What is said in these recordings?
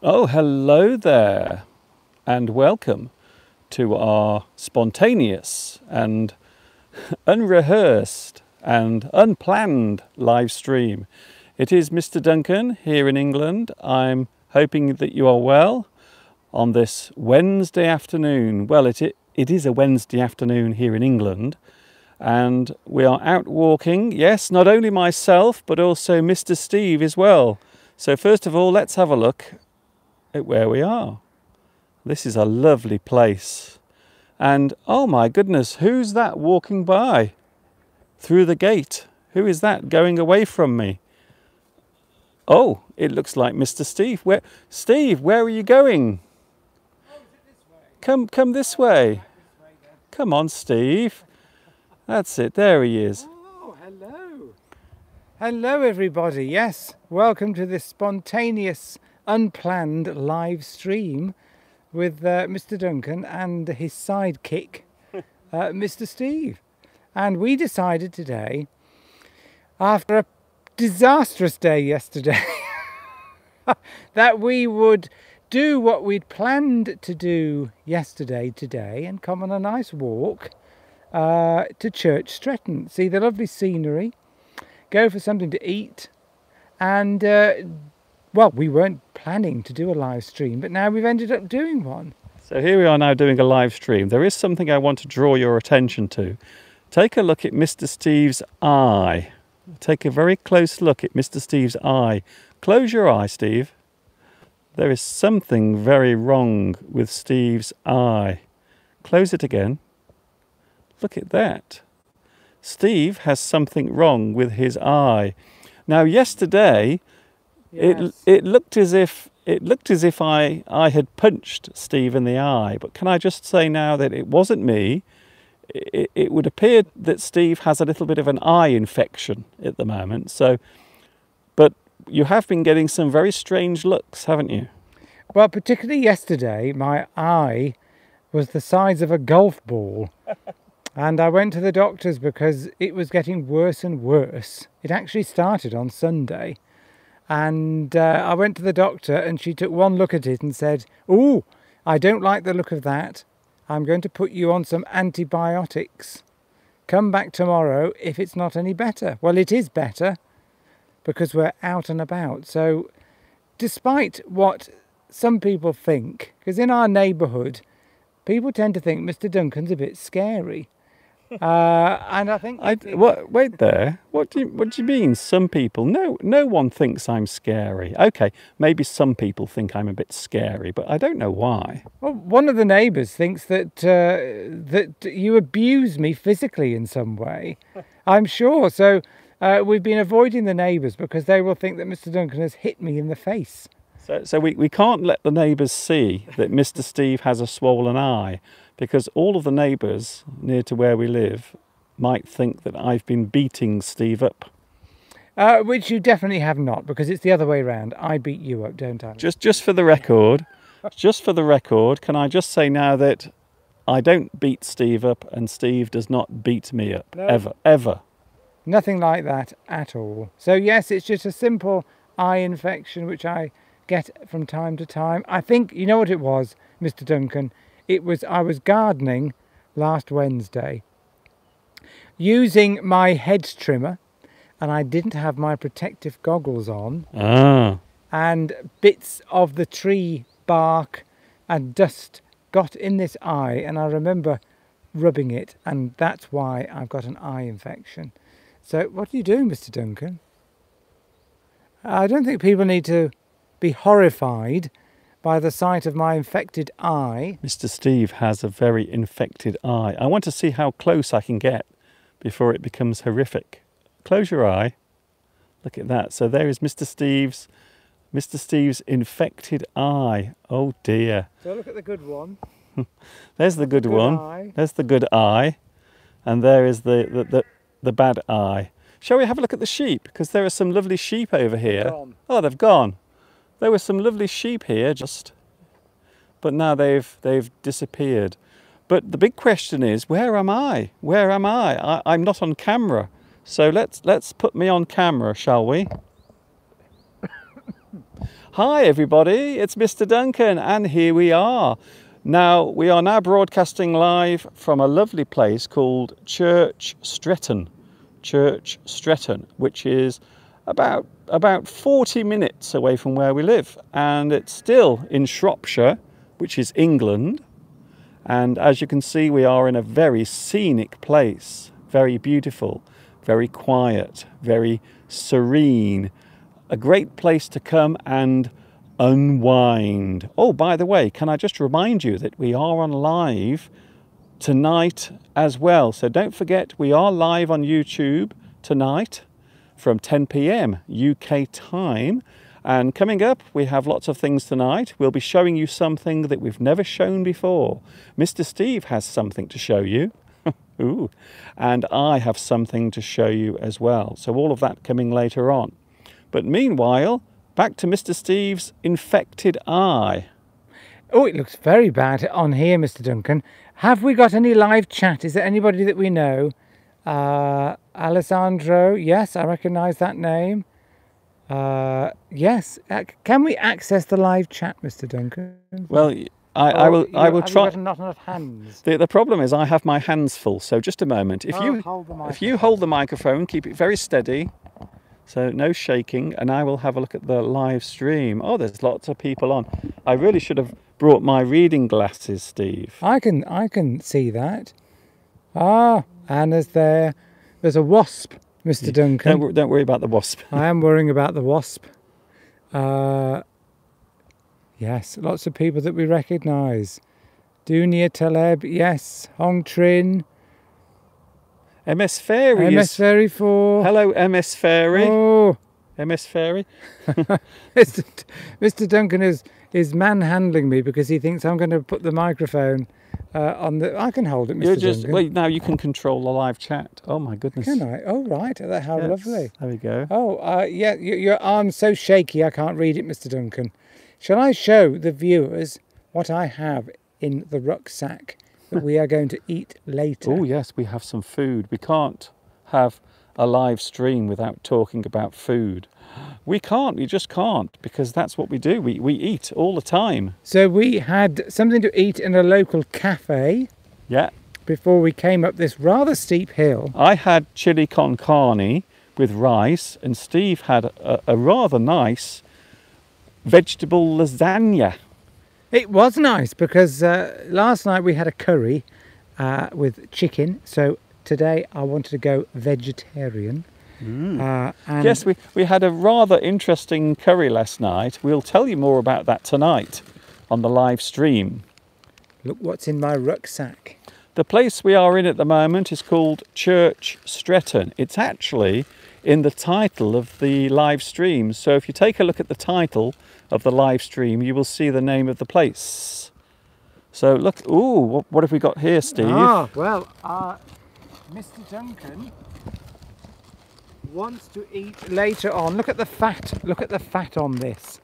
Oh, hello there, and welcome to our spontaneous and unrehearsed and unplanned live stream. It is Mr. Duncan here in England. I'm hoping that you are well on this Wednesday afternoon. Well, it is a Wednesday afternoon here in England, and we are out walking. Yes, not only myself, but also Mr. Steve as well. So first of all, let's have a look at where we are. This is a lovely place. And oh my goodness, who's that walking by through the gate? Who is that going away from me? Oh, it looks like Mr. Steve. Steve, where are you going? Oh, is it this way? Come this way. Come on, Steve. That's it. There he is. Oh, hello. Hello, everybody. Yes, welcome to this spontaneous, unplanned live stream with Mr. Duncan and his sidekick, Mr. Steve. And we decided today, after a disastrous day yesterday, that we would do what we'd planned to do yesterday today and come on a nice walk to Church Stretton, see the lovely scenery, go for something to eat, and well, we weren't planning to do a live stream, but now we've ended up doing one. So here we are now doing a live stream. There is something I want to draw your attention to. Take a look at Mr. Steve's eye. Take a very close look at Mr. Steve's eye. Close your eye, Steve. There is something very wrong with Steve's eye. Close it again. Look at that. Steve has something wrong with his eye. Now, yesterday, Yes. it looked as if I had punched Steve in the eye. But can I just say now that it wasn't me? It would appear that Steve has a little bit of an eye infection at the moment. So, but you have been getting some very strange looks, haven't you? Well, particularly yesterday, my eye was the size of a golf ball. And I went to the doctors because it was getting worse and worse. It actually started on Sunday. And I went to the doctor and she took one look at it and said, "Ooh, I don't like the look of that. I'm going to put you on some antibiotics. Come back tomorrow if it's not any better." Well, it is better because we're out and about. So despite what some people think, because in our neighbourhood, people tend to think Mr. Duncan's a bit scary. And I think... Wait there. What do you mean? Some people? No one thinks I'm scary. Okay, maybe some people think I'm a bit scary, but I don't know why. Well, one of the neighbours thinks that that you abuse me physically in some way. I'm sure. So we've been avoiding the neighbours because they will think that Mr. Duncan has hit me in the face. So we can't let the neighbours see that Mr. Steve has a swollen eye, because all of the neighbours near to where we live might think that I've been beating Steve up. Which you definitely have not, because it's the other way round. I beat you up, don't I? Just for the record, can I just say now that I don't beat Steve up and Steve does not beat me up. No. Ever. Nothing like that at all. So yes, it's just a simple eye infection which I get from time to time. I think, you know what it was, Mr. Duncan? I was gardening last Wednesday using my hedge trimmer, and I didn't have my protective goggles on. And bits of the tree bark and dust got in this eye, and I remember rubbing it, and that's why I've got an eye infection. So what are you doing, Mr. Duncan? I don't think people need to be horrified by the sight of my infected eye. Mr. Steve has a very infected eye. I want to see how close I can get before it becomes horrific. Close your eye. Look at that. So there is Mr. Steve's infected eye. Oh dear. So look at the good one. There's the good one. Eye. There's the good eye. And there is the bad eye. Shall we have a look at the sheep? Because there are some lovely sheep over here. Gone. Oh, they've gone. There were some lovely sheep here but now they've disappeared. But the big question is, where am I? Where am I? I'm not on camera. So let's put me on camera, shall we? Hi everybody, it's Mr. Duncan and here we are. Now, we are now broadcasting live from a lovely place called Church Stretton. Church Stretton, which is about 40 minutes away from where we live. And it's still in Shropshire, which is England. And as you can see, we are in a very scenic place, very beautiful, very quiet, very serene. A great place to come and unwind. Oh, by the way, can I just remind you that we are on live tonight as well. So don't forget, we are live on YouTube tonight from 10 p.m. UK time. And coming up, we have lots of things tonight. We'll be showing you something that we've never shown before. Mr. Steve has something to show you. Ooh. And I have something to show you as well. So all of that coming later on. But meanwhile, back to Mr. Steve's infected eye. Oh, it looks very bad on here, Mr. Duncan. Have we got any live chat? Is there anybody that we know? Alessandro, yes, I recognise that name. Yes, can we access the live chat, Mr. Duncan? Well, I will try. Have you got not enough hands? The problem is I have my hands full, so just a moment. If you hold the microphone, keep it very steady, so no shaking, and I will have a look at the live stream. Oh, there's lots of people on. I really should have brought my reading glasses, Steve. I can see that. Ah, Anna's there. There's a wasp, Mr. Duncan. Don't worry about the wasp. I am worrying about the wasp. Yes, lots of people that we recognise. Dunia Taleb, yes. Hong Trin. MS Fairy. MS Fairy 4. Hello, MS Fairy. Oh. MS Fairy. Mr. Duncan is manhandling me because he thinks I'm going to put the microphone on the... I can hold it, Mr. Duncan. Wait, now you can control the live chat. Oh, my goodness. Can I? Oh, right. How yes, lovely. There we go. Oh, yeah, your arm's so shaky I can't read it, Mr. Duncan. Shall I show the viewers what I have in the rucksack that we are going to eat later? Oh, yes, we have some food. We can't have a live stream without talking about food. We just can't, because that's what we do. We eat all the time. So we had something to eat in a local cafe. Yeah. Before we came up this rather steep hill. I had chili con carne with rice, and Steve had a rather nice vegetable lasagna. It was nice because last night we had a curry with chicken, so today I wanted to go vegetarian. And yes, we had a rather interesting curry last night. We'll tell you more about that tonight on the live stream. Look what's in my rucksack. The place we are in at the moment is called Church Stretton. It's actually in the title of the live stream. So if you take a look at the title of the live stream, you will see the name of the place. So look, ooh, what have we got here, Steve? Ah, well, Mr. Duncan wants to eat later on. Look at the fat on this.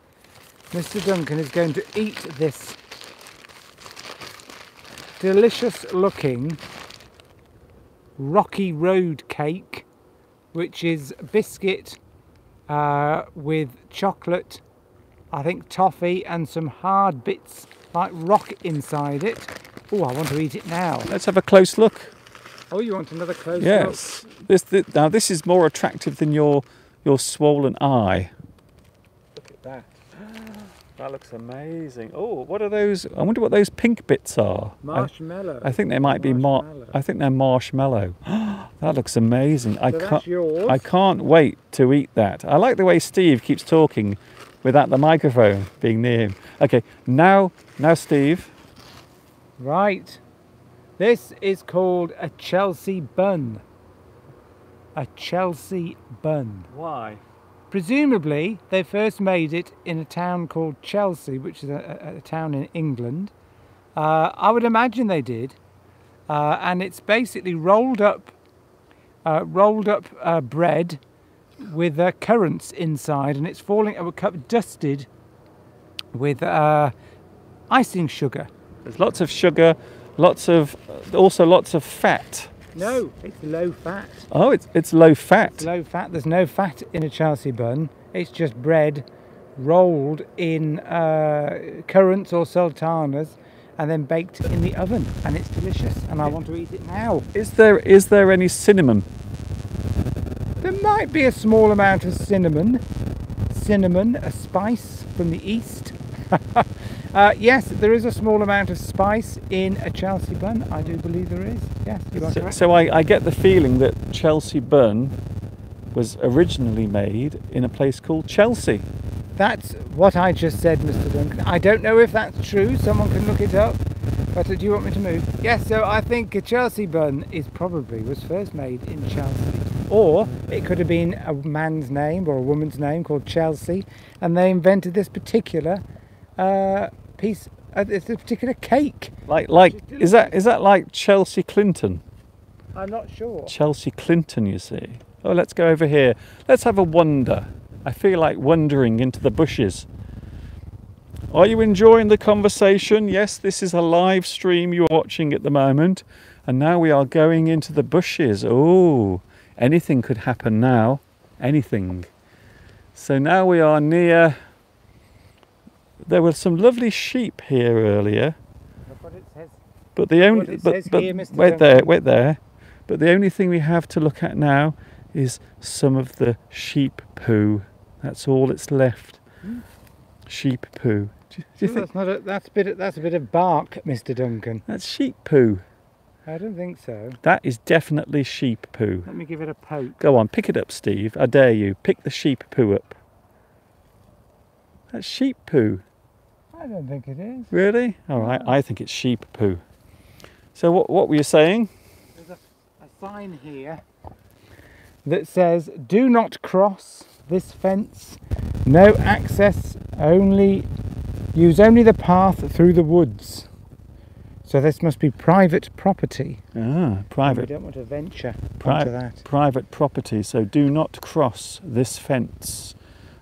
Mr. Duncan is going to eat this delicious looking Rocky Road cake, which is biscuit with chocolate, I think toffee, and some hard bits like rock inside it. Oh, I want to eat it now. Let's have a close look. Oh, you want another close look? Yes. Now this is more attractive than your swollen eye. Look at that. That looks amazing. Oh, what are those? I wonder what those pink bits are. Marshmallow. I think they might be I think they're marshmallow. That looks amazing. So that's yours. I can't wait to eat that. I like the way Steve keeps talking without the microphone being near him. Okay, now Steve. Right. This is called a Chelsea bun. A Chelsea bun. Why? Presumably, they first made it in a town called Chelsea, which is a town in England. I would imagine they did. And it's basically rolled up bread with currants inside, and it's dusted with icing sugar. There's lots of sugar, also lots of fat. No, it's low fat. Oh, it's low fat. It's low fat. There's no fat in a Chelsea bun. It's just bread rolled in currants or sultanas and then baked in the oven, and it's delicious, and I want to eat it now. Is there any cinnamon? There might be a small amount of cinnamon, a spice from the east. Yes, there is a small amount of spice in a Chelsea bun. I do believe there is. Yes, you are correct. So I get the feeling that Chelsea bun was originally made in a place called Chelsea. That's what I just said, Mr. Duncan. I don't know if that's true. Someone can look it up. But do you want me to move? Yes, so I think a Chelsea bun was first made in Chelsea. Or it could have been a man's name or a woman's name called Chelsea, and they invented this particular this particular cake. Is that like Chelsea Clinton? I'm not sure. Chelsea Clinton, you see. Oh, let's go over here. Let's have a wander. I feel like wandering into the bushes. Are you enjoying the conversation? Yes, this is a live stream you're watching at the moment. And now we are going into the bushes. Oh, anything could happen now. Anything. So now we are near... There were some lovely sheep here earlier. Look what it says. But the only... Here, Mr. Wait there. But the only thing we have to look at now is some of the sheep poo. That's all that's left. Sheep poo. Do you think that's a bit of bark, Mr. Duncan? That's sheep poo? I don't think so. That is definitely sheep poo. Let me give it a poke. Go on, pick it up, Steve. I dare you. Pick the sheep poo up. That's sheep poo. I don't think it is. Really? All right. I think it's sheep poo. So what were you saying? There's a sign here that says, "Do not cross this fence. No access. Use only the path through the woods." So this must be private property. Ah, private. We don't want to venture onto that. Private property. So do not cross this fence.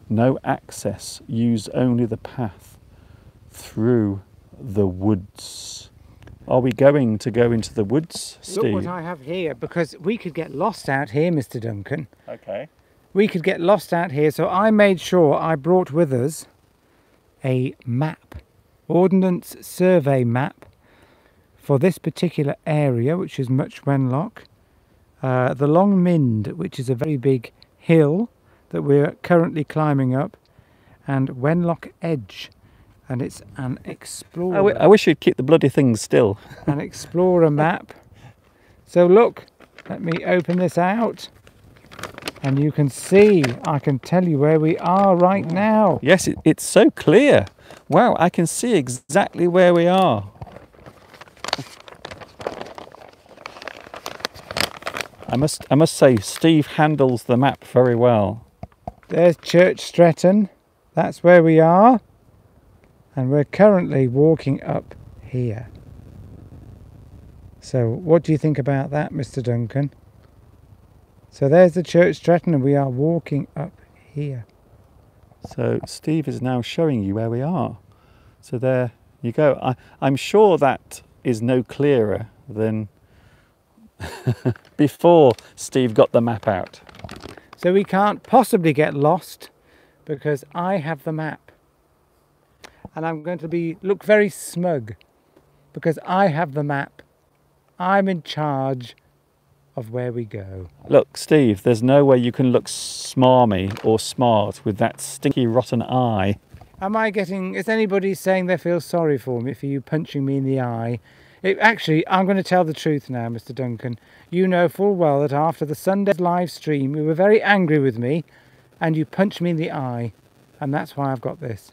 No access. Use only the path through the woods. Are we going to go into the woods, Steve? Look what I have here, because we could get lost out here, Mr. Duncan. Okay. We could get lost out here, so I made sure I brought with us a map, Ordnance Survey map for this particular area, which is Much Wenlock, the Long Mynd, which is a very big hill that we're currently climbing up, and Wenlock Edge, and it's an explorer. I wish you'd keep the bloody things still. An explorer map. So look, let me open this out, and you can see, I can tell you where we are right now. Yes, it's so clear. Wow, I can see exactly where we are. I must say, Steve handles the map very well. There's Church Stretton. That's where we are. And we're currently walking up here. So what do you think about that, Mr. Duncan? So there's the Church Stretton, and we are walking up here. So Steve is now showing you where we are. So there you go. I'm sure that is no clearer than before Steve got the map out. So we can't possibly get lost because I have the map. And I'm going to look very smug because I have the map. I'm in charge of where we go. Look, Steve, there's no way you can look smarmy or smart with that stinky, rotten eye. Is anybody saying they feel sorry for me for you punching me in the eye? Actually, I'm going to tell the truth now, Mr. Duncan. You know full well that after the Sunday's live stream, you were very angry with me and you punched me in the eye. And that's why I've got this.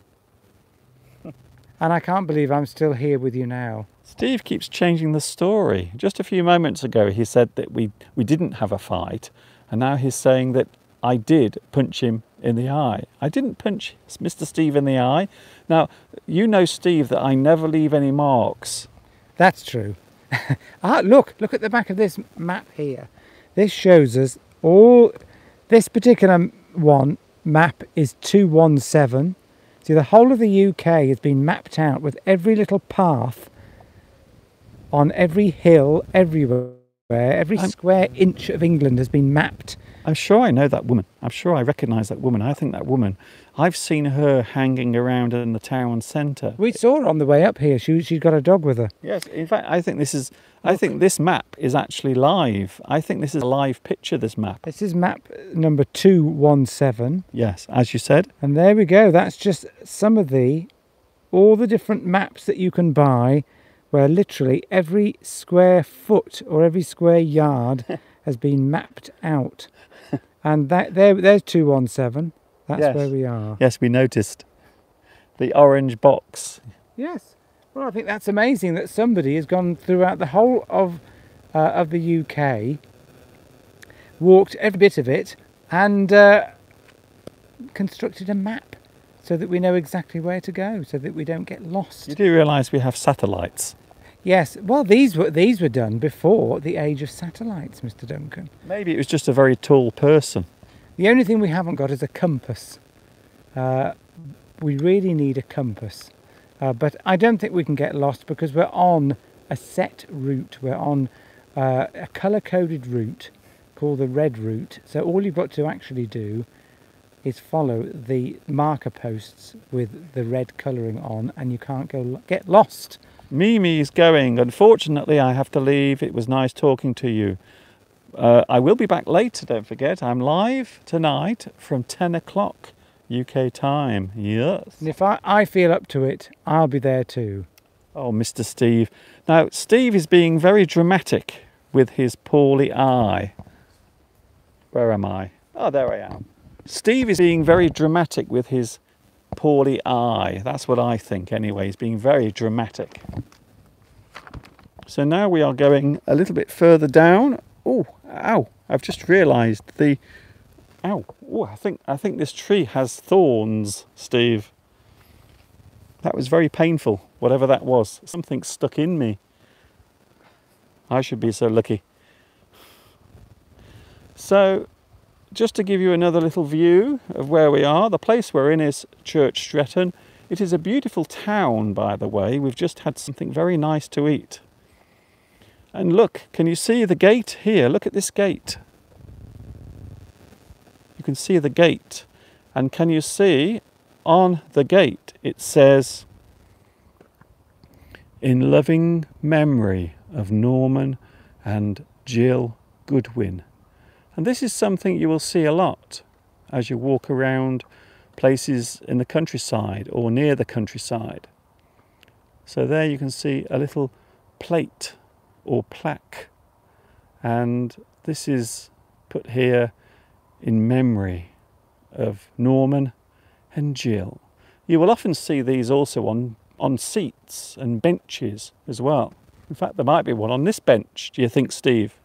And I can't believe I'm still here with you now. Steve keeps changing the story. Just a few moments ago he said that we didn't have a fight, and now he's saying that I did punch him in the eye. I didn't punch Mr. Steve in the eye. Now, you know, Steve, that I never leave any marks. That's true. Look at the back of this map here. This shows us this particular map is 217. See, the whole of the UK has been mapped out with every little path on every hill everywhere Where every square inch of England has been mapped. I'm sure I know that woman. I'm sure I recognise that woman. I think that woman, I've seen her hanging around in the town centre. We saw her on the way up here. She's got a dog with her. Yes, in fact, I think this map is actually live. I think this is a live picture, this map. This is map number 217. Yes, as you said. And there we go. That's just some of all the different maps that you can buy, where literally every square foot or every square yard has been mapped out. And there's 217. That's Yes. where we are. Yes, we noticed the orange box. Yes. Well, I think that's amazing that somebody has gone throughout the whole of the UK, walked every bit of it, and constructed a map so that we know exactly where to go, so that we don't get lost. You do realise we have satellites? Yes. Well, these were done before the age of satellites, Mr. Duncan. Maybe it was just a very tall person. The only thing we haven't got is a compass. We really need a compass. But I don't think we can get lost because we're on a set route. We're on a colour-coded route called the red route. So all you've got to actually do is follow the marker posts with the red colouring on, and you can't get lost. Mimi's going. Unfortunately, I have to leave. It was nice talking to you. I will be back later, don't forget. I'm live tonight from 10 o'clock UK time. Yes. And if I feel up to it, I'll be there too. Oh, Mr. Steve. Now, Steve is being very dramatic with his poorly eye. Where am I? Oh, there I am. Steve is being very dramatic with his poorly eye. That's what I think anyway. He's being very dramatic. So now we are going a little bit further down. Oh, ow. I've just realised the... Ow. Oh, I think this tree has thorns, Steve. That was very painful, whatever that was. Something stuck in me. I should be so lucky. So, just to give you another little view of where we are, the place we're in is Church Stretton. It is a beautiful town, by the way. We've just had something very nice to eat. And look, can you see the gate here? Look at this gate. You can see the gate. And can you see on the gate it says, "In loving memory of Norman and Jill Goodwin." And this is something you will see a lot as you walk around places in the countryside or near the countryside. So there you can see a little plate or plaque, and this is put here in memory of Norman and Jill. You will often see these also on seats and benches as well. In fact, there might be one on this bench, do you think, Steve?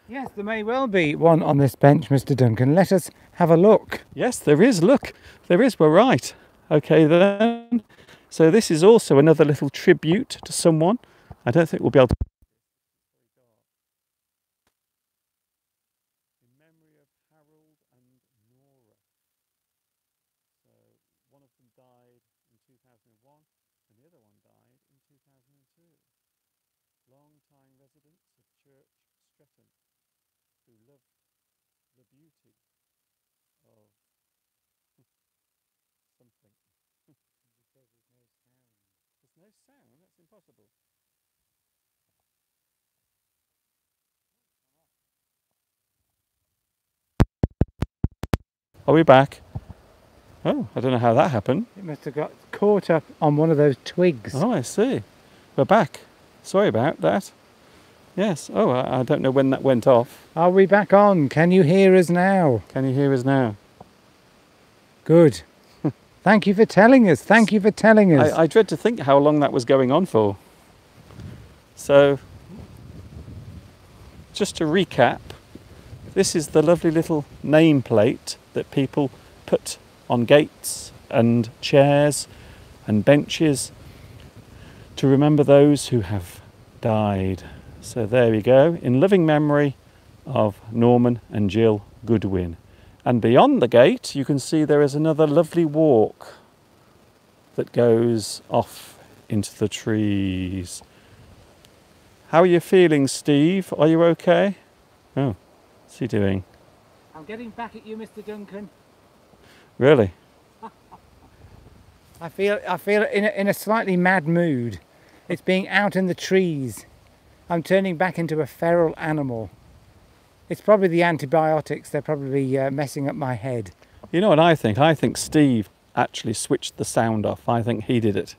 Yes, there may well be one on this bench, Mr. Duncan. Let us have a look. Yes, there is. Look, there is. We're right. Okay, then. So this is also another little tribute to someone. I don't think we'll be able to... In memory of Harold and Nora. So one of them died in 2001 and the other one died in 2002. Long-time residents of Church Stretton, who loved the beauty of something. Because there's no sound. There's no sound? That's impossible. Are we back? Oh, I don't know how that happened. It must have got caught up on one of those twigs. Oh, I see. We're back. Sorry about that. Yes. Oh, I don't know when that went off. Are we back on? Can you hear us now? Can you hear us now? Good. Thank you for telling us. Thank you for telling us. I dread to think how long that was going on for. So, just to recap, this is the lovely little nameplate that people put on gates and chairs and benches to remember those who have died. So there we go, in loving memory of Norman and Jill Goodwin. And beyond the gate you can see there is another lovely walk that goes off into the trees. How are you feeling, Steve? Are you okay? Oh, what's he doing? I'm getting back at you, Mr. Duncan. Really? I feel in a slightly mad mood. It's being out in the trees. I'm turning back into a feral animal. It's probably the antibiotics. They're probably messing up my head. You know what I think? I think Steve actually switched the sound off. I think he did it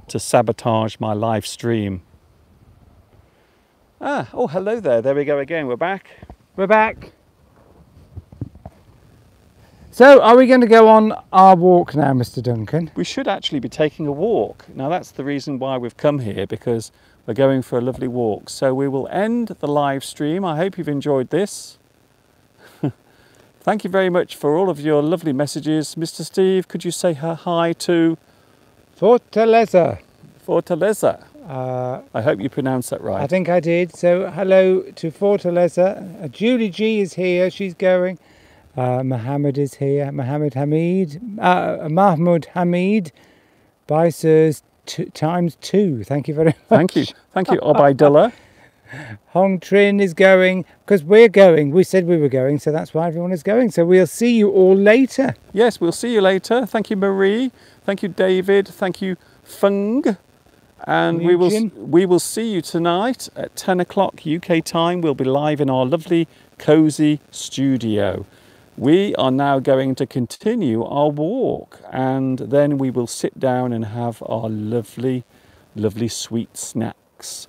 to sabotage my live stream. Oh, hello there. There we go again. We're back. We're back. So, are we going to go on our walk now, Mr. Duncan? We should actually be taking a walk. Now, that's the reason why we've come here, because we're going for a lovely walk. So we will end the live stream. I hope you've enjoyed this. Thank you very much for all of your lovely messages. Mr. Steve, could you say hi to Fortaleza. Fortaleza? I hope you pronounced that right. I think I did. So hello to Fortaleza. Julie G is here. She's going. Mohammed is here. Mahmoud Hamid. Bicers times 2. Thank you very much. Thank you. Thank you, Obaidullah. Hong Trin is going, because we're going. We said we were going, so that's why everyone is going. So we'll see you all later. Yes, we'll see you later. Thank you, Marie. Thank you, David. Thank you, Fung. And we will see you tonight at 10 o'clock UK time. We'll be live in our lovely, cosy studio. We are now going to continue our walk, and then we will sit down and have our lovely, lovely sweet snacks.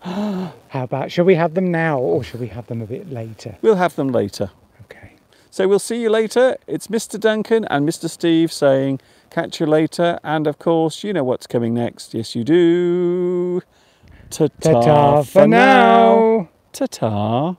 How about, shall we have them now or shall we have them a bit later? We'll have them later. Okay. So we'll see you later. It's Mr. Duncan and Mr. Steve saying catch you later. And of course, you know what's coming next. Yes, you do. Ta-ta, Ta-ta for now. Ta-ta.